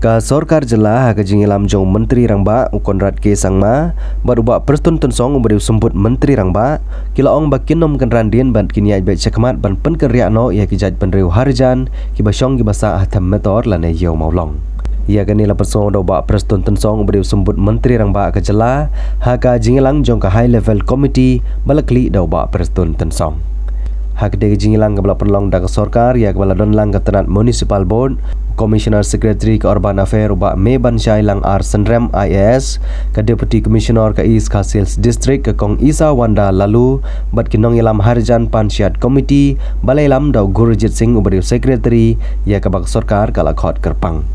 Ka Sorkar jela ka jingilam jong menteri rangba ukonrat ke sangma baruba prestun tensong uberiu sembut menteri rangba kilaong bakinom kan randien ban kini ai bet chakmat ban pen kriano ya ki jaj penriu Harrijan ki basong ki basa atam Metor lane yau maulong. Iaka ni la persong do ba prestun tensong uberiu sembut menteri rangba ka jela ha ka jingilang jong ka high level committee balakli do ba prestun tensong. Hak de jingilang kabla perlong da Sorkar ya kabla don lang katanat municipal board Commissioner Secretary ke Urban Affair ubak Me Bansai lang R Senrem IAS ke Deputy Commissioner ke East Sales District ke Kong Isa Wanda lalu bat kinong ilam Harrijan Panchayat Committee balai lam dau Gurujit Singh ubari Secretary ya ke bak Sorkar kala Khot Kerpang.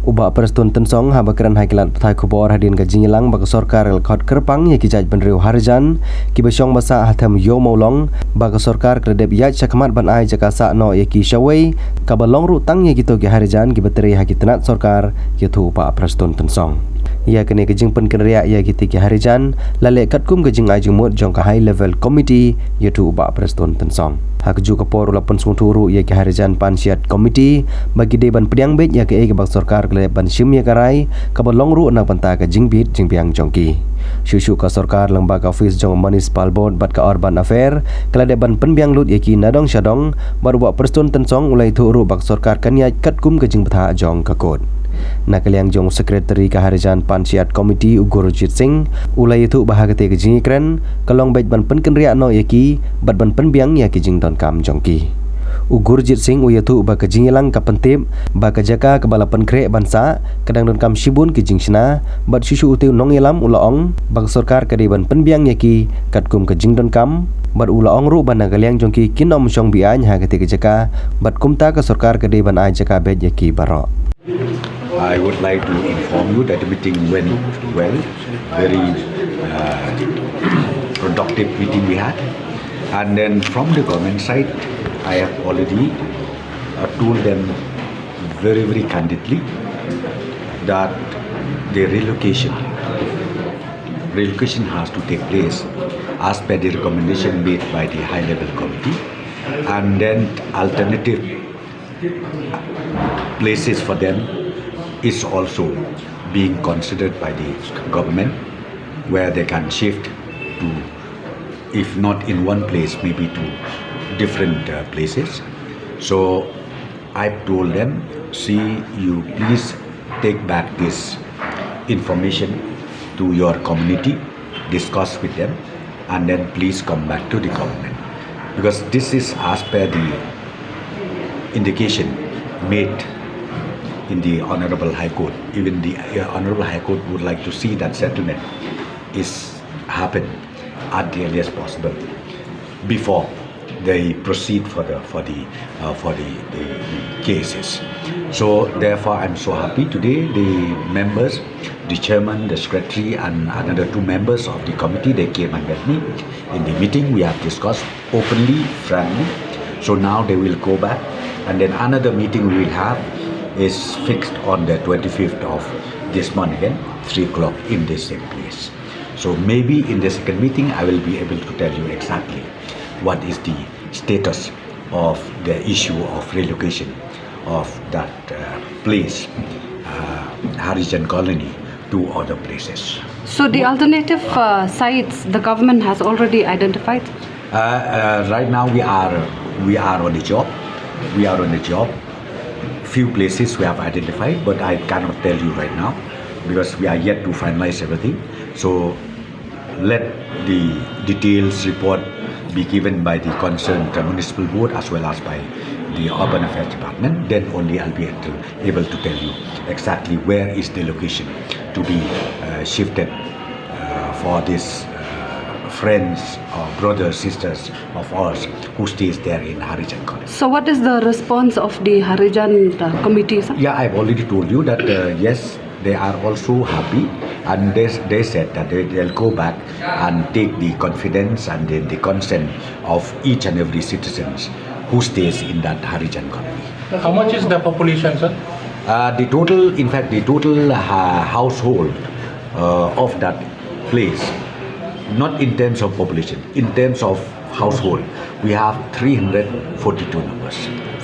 Ubak prestun tensong ha bakran hakilat patai kubor hadin ke jingilang bak Sorkar el Khot Kerpang ya ki jaj penriu Harrijan ki besong basa hatam yo maulong bak Sorkar kredep ya chakmat ban ai jaka sa no ya ki shawai ka balong ru tang ya ki to ki Harrijan ki bateri ha ki tenat Sorkar ki thu pa prestun tensong. Ya kene ke jing pen kenria ya ki ti Harrijan lale kat kum ke jing ai jumut jong ka high level committee ya thu ubak prestun tensong. Hak ju kapor lapun sungturu ya ki Harrijan Panchayat Committee bagi deban pediang bet ya ke bak Sorkar ke ban sim ya karai ka balong ru nak panta ka jingbit jingpiang jongki. Syushu ka Sorkar lembaga office jong municipal board bat ka Urban Affair kala deban penbiang lut ya ki nadong syadong baru buat prestun tensong ulai thu ru bak Sorkar kan ya kat kum ke jing betha jong ka Khot. Nakaliang jong Secretary ke Harrijan Panchayat Committee Gurujit Singh ulai itu bahagate ke Iakren kalong bet ban pen kenria no yaki bat ban penbiang ya ki jing don kam jongki. Gurujit Singh uyatu ba ke jingilang ka pentip ba ka jaka ke balapan kre bansa kadang don kam shibun ki jing sina bat susu utiu nong ilam ulaong bang Sorkar ke ban penbiang yaki kat kum ke jing don kam bat ulaong ru ban nakaliang jongki kinom syong bian ha ke jaka bat kumta ke Sorkar ke ban ai jaka bet yaki baro. I would like to inform you that the meeting went well, very productive meeting we had. And then from the government side, I have already told them very, very candidly that the relocation has to take place as per the recommendation made by the high level committee, and then alternative places for them is also being considered by the government, where they can shift to, if not in one place, maybe to different places. So I've told them, see, you please take back this information to your community, discuss with them, and then please come back to the government, because this is as per the indication made in the Honorable High Court. Even the Honorable High Court would like to see that settlement is happen at the earliest possible before they proceed for the cases. So therefore, I'm so happy today. The members, the chairman, the secretary, and another two members of the committee, they came and met me in the meeting. We have discussed openly, frankly. So now they will go back, and then another meeting we will have is fixed on the 25th of this month again, 3 o'clock in the same place. So maybe in the second meeting I will be able to tell you exactly what is the status of the issue of relocation of that place, Harrijan colony, to other places. So the alternative sites the government has already identified? Right now we are on the job. We are on the job. Few places we have identified, but I cannot tell you right now because we are yet to finalize everything. So let the details report be given by the concerned municipal board as well as by the Urban Affairs Department. Then only I'll be able to tell you exactly where is the location to be shifted for this friends or brothers, sisters of ours who stays there in Harrijan College. So what is the response of the Harrijan committee, sir? Yeah, I've already told you that yes, they are also happy, and they said that they'll go back and take the confidence and the consent of each and every citizen who stays in that Harrijan colony. How much is the population, sir? The total household of that place, not in terms of population, in terms of household, we have 342 numbers.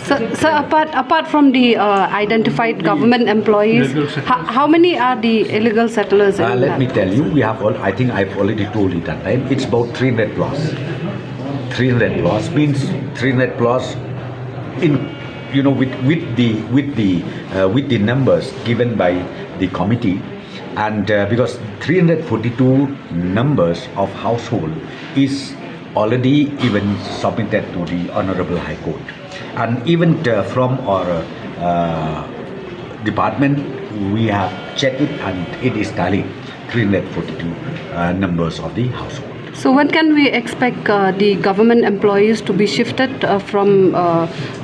So apart from the identified government employees, how many are the illegal settlers? In Let me tell you, we have all, I think I've already told you that time. It's about 300 plus. 300 plus means 300 plus in, you know, with the numbers given by the committee, and because 342 numbers of household is already even submitted to the Honorable High Court, and even from our department we have checked it, and it is tallying 342 numbers of the household. So when can we expect the government employees to be shifted from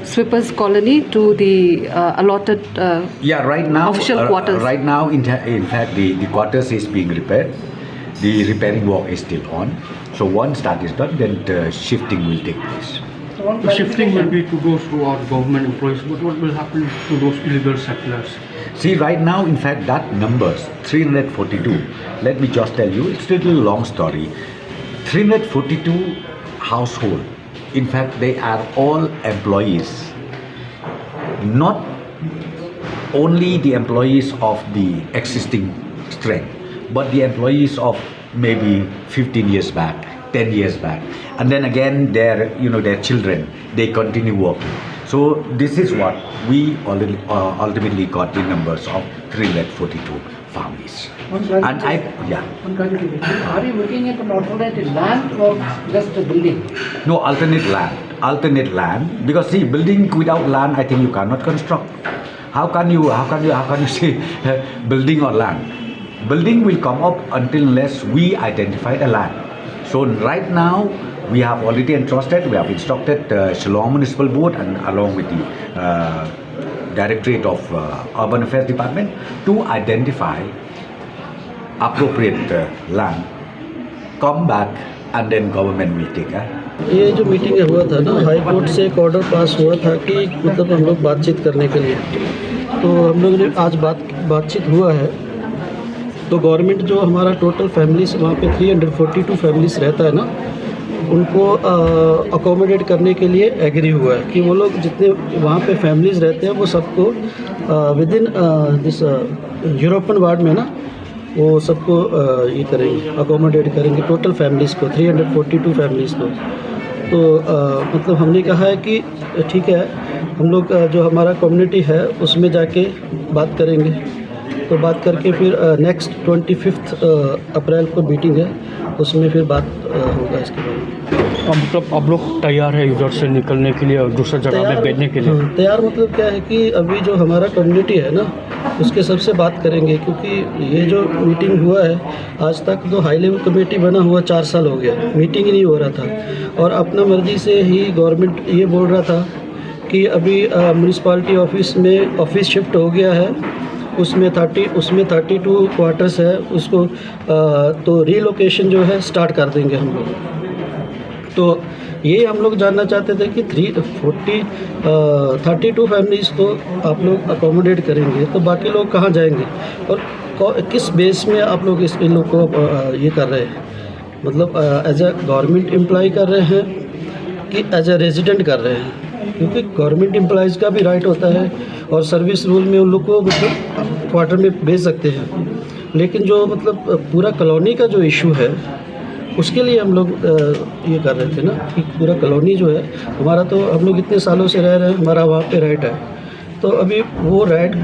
Sweepers Colony to the allotted Right now official quarters? Right now, in fact, the quarters is being repaired. The repairing work is still on. So once that is done, then the shifting will take place. The shifting will be to those who are government employees, but what will happen to those illegal settlers? See, right now, in fact, that numbers 342. Let me just tell you, it's a little long story. 342 household. In fact, they are all employees. Not only the employees of the existing strength, but the employees of maybe 15 years back, 10 years back, and then again their children, they continue working. So this is what we already ultimately got the numbers of 342 families. And Are you looking at an alternative land or just a building? no, alternate land, because see, building without land, I think you cannot construct. How can you say building or land? Building will come up unless we identify the land. So right now we have already we have instructed Shillong Municipal Board and along with the Directorate of Urban Affairs Department to identify appropriate land, come back, and then government will take care. ये जो meeting हुआ था ना, high court से एक order pass हुआ था कि मतलब हम लोग बातचीत करने के लिए, तो हम लोग ने आज बातचीत हुआ है। तो गवर्नमेंट जो हमारा टोटल फैमिलीज वहाँ पे 342 फैमिलीज रहता है ना, उनको अकोमोडेट करने के लिए एग्री हुआ है कि वो लोग जितने वहाँ पे फैमिलीज रहते हैं वो सबको with in this European ward में ना वो सबको ये करेंगे, अकोमोडेट करेंगे टोटल फैमिलीज़ को, 342 फैमिलीज़ को। तो मतलब हमने कहा है कि ठीक है, हम लोग जो हमारा कम्युनिटी है उसमें जाके बात करेंगे। तो बात करके फिर नेक्स्ट 25 अप्रैल को मीटिंग है, उसमें फिर बात होगा इसके बारे में। मतलब अब लोग तैयार है इधर से निकलने के लिए और दूसरी जगह में भेजने के लिए? तैयार मतलब क्या है कि अभी जो हमारा कम्युनिटी है ना, उसके सबसे बात करेंगे, क्योंकि ये जो मीटिंग हुआ है आज तक तो हाई लेवल कमेटी बना हुआ 4 साल हो गया, मीटिंग ही नहीं हो रहा था। और अपना मर्जी से ही गवर्नमेंट ये बोल रहा था कि अभी म्यूनिसिपालिटी ऑफिस में ऑफिस शिफ्ट हो गया है, उसमें 32 क्वार्टर्स है, उसको तो रीलोकेशन जो है स्टार्ट कर देंगे हम लोग। तो ये हम लोग जानना चाहते थे कि 32 फैमिलीज़ को आप लोग अकोमोडेट करेंगे तो बाकी लोग कहाँ जाएंगे और किस बेस में आप लोग इन लोग को ये कर रहे हैं, मतलब एज अ गवर्नमेंट एम्प्लॉय कर रहे हैं कि एज अ रेजिडेंट कर रहे हैं, क्योंकि गवर्नमेंट एम्प्लॉयज़ का भी राइट होता है और सर्विस रूल में उन लोग को मतलब क्वार्टर में भेज सकते हैं। लेकिन जो मतलब पूरा कॉलोनी का जो इशू है उसके लिए हम लोग ये कर रहे थे ना कि पूरा कॉलोनी जो है हमारा, तो हम लोग इतने सालों से रह रहे हैं, हमारा वहाँ पे राइट है। तो अभी वो राइट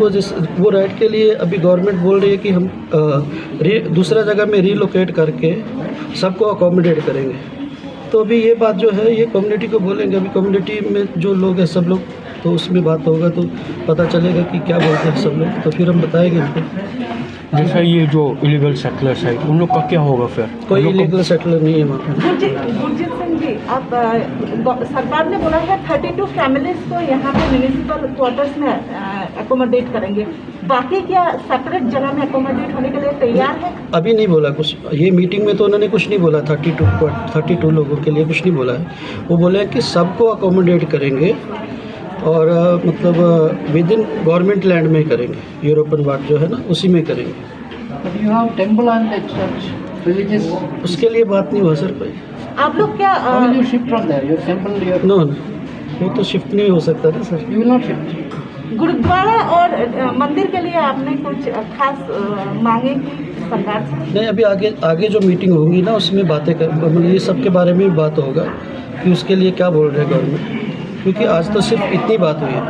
के लिए अभी गवर्नमेंट बोल रही है कि हम दूसरा जगह में रीलोकेट करके सबको अकोमोडेट करेंगे। तो अभी ये बात जो है ये कम्युनिटी को बोलेंगे, अभी कम्युनिटी में जो लोग हैं सब लोग, तो उसमें बात होगा तो पता चलेगा कि क्या बोलते हैं सब लोग, तो फिर हम बताएंगे उनको। जैसा ये जो इलीगल सेटलर्स है उन लोग का क्या होगा फिर? कोई इलीगल सेटलर नहीं है वहाँ पे। गुरजीत सिंह जी, अब सरकार ने बोला है 32 फैमिलीज को यहाँ पे म्यूनिसिपल क्वार्टर्स में अकोमोडेट करेंगे, बाकी क्या सेपरेट जगह में अकोमोडेट होने के लिए तैयार है? अभी नहीं बोला कुछ, ये मीटिंग में तो उन्होंने कुछ नहीं बोला, 32 लोगों के लिए कुछ नहीं बोला है। वो बोले कि सबको अकोमोडेट करेंगे और मतलब विद इन गवर्नमेंट लैंड में करेंगे, यूरोपियन वार्ड जो है ना उसी में करेंगे। religious उसके लिए बात नहीं हुआ सर कोई। आप लोग क्या how will you shift from there your temple your no वो तो शिफ्ट नहीं हो सकता ना sir. You will not shift. Gurdwara और मंदिर के लिए आपने कुछ खास मांगे की सरकार से? नहीं, अभी आगे आगे जो मीटिंग होगी ना उसमें बातें कर, मतलब ये सब के बारे में भी बात होगा कि उसके लिए क्या बोल रहे हैं गवर्नमेंट, क्योंकि आज तो सिर्फ इतनी बात हुई है।